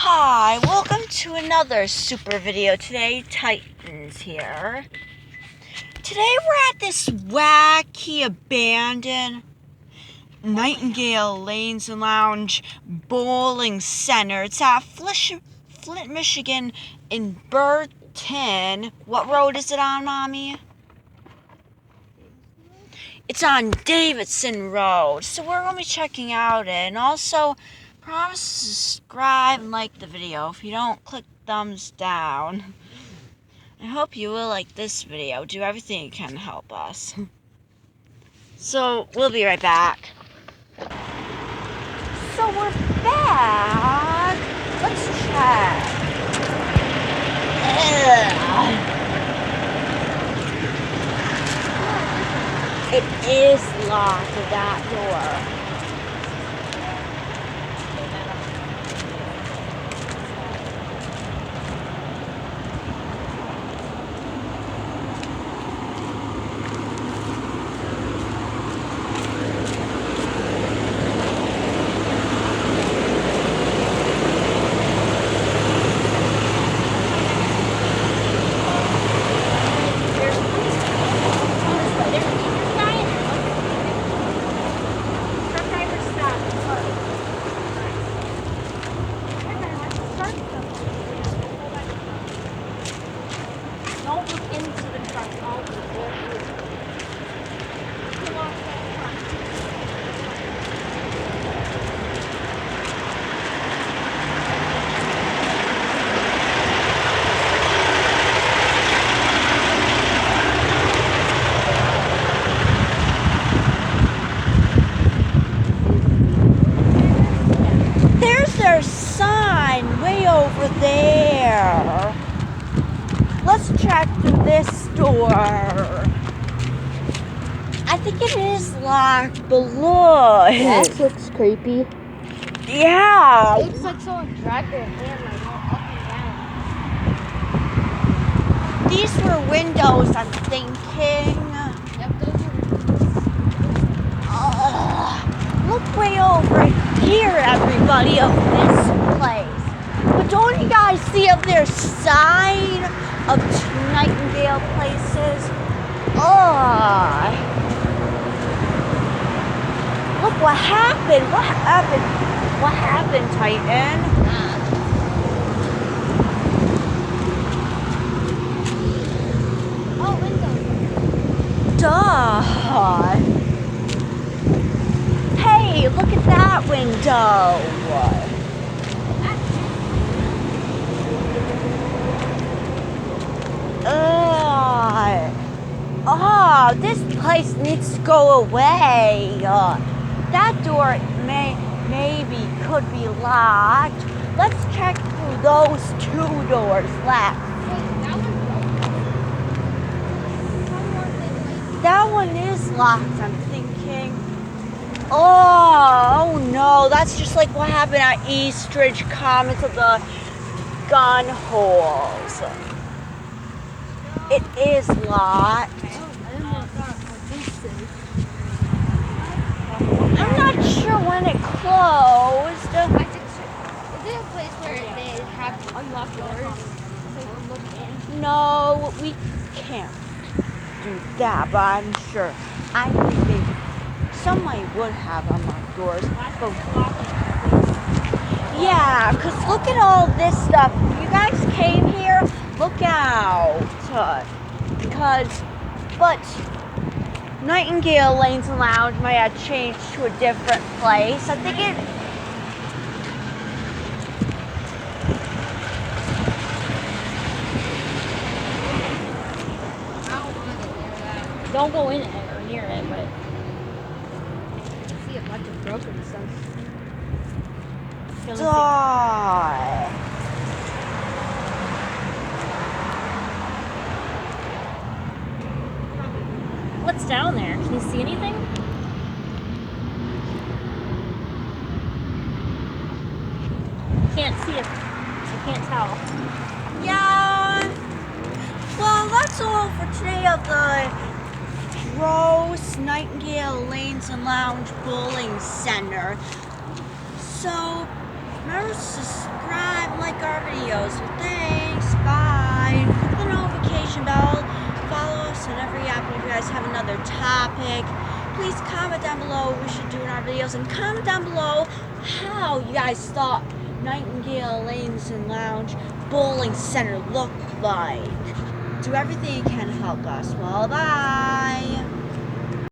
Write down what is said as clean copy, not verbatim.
Hi, welcome to another super video. Today, Titans here. Today we're at this wacky, abandoned Nightingale Lanes Lounge Bowling Center. It's at Flint, Michigan in Burton. What road is it on, Mommy? It's on Davison Road. So we're going to be checking out it. And also, promise to subscribe and like the video. If you don't, click thumbs down. I hope you will like this video. Do everything you can to help us. So, we'll be right back. So, we're back. Let's check. It is locked at that door. Don't look into the truck. There's their sign way over there. Let's check through this door. I think it is locked, but look. That looks creepy. Yeah. It looks like someone dragged their hand like all up and down. These were windows, I'm thinking. Yep, those are. Look way over here, everybody, of this place. But don't you guys see up their sign of two Nightingale places? Look what happened. What happened? What happened, Titan? Oh, windows. Duh. Hey, look at that window. This place needs to go away. That door maybe could be locked. Let's check through those two doors left. That one is locked, I'm thinking. Oh no, that's just like what happened at Eastridge Commons of the gun holes. It is locked. I'm not sure when it closed. Is it a place where they have unlocked doors? So we'll look in. No, we can't do that, but I'm sure. I think somebody would have unlocked doors. But yeah, because look at all this stuff. If you guys came here, look out. But Nightingale Lanes and Lounge might have changed to a different place. I think it. Don't go in it or near it, but I see a bunch of broken stuff. Die. What's down there? Can you see anything? Can't see it. I can't tell. Yeah. Well, that's all for today of the Gross Nightingale Lanes and Lounge Bowling Center. So, remember to subscribe, videos. So thanks. Bye. Click the notification bell. Follow us on every app. And if you guys have another topic, please comment down below what we should do in our videos. And comment down below how you guys thought Nightingale Lanes and Lounge Bowling Center looked like. Do everything you can to help us. Well, bye.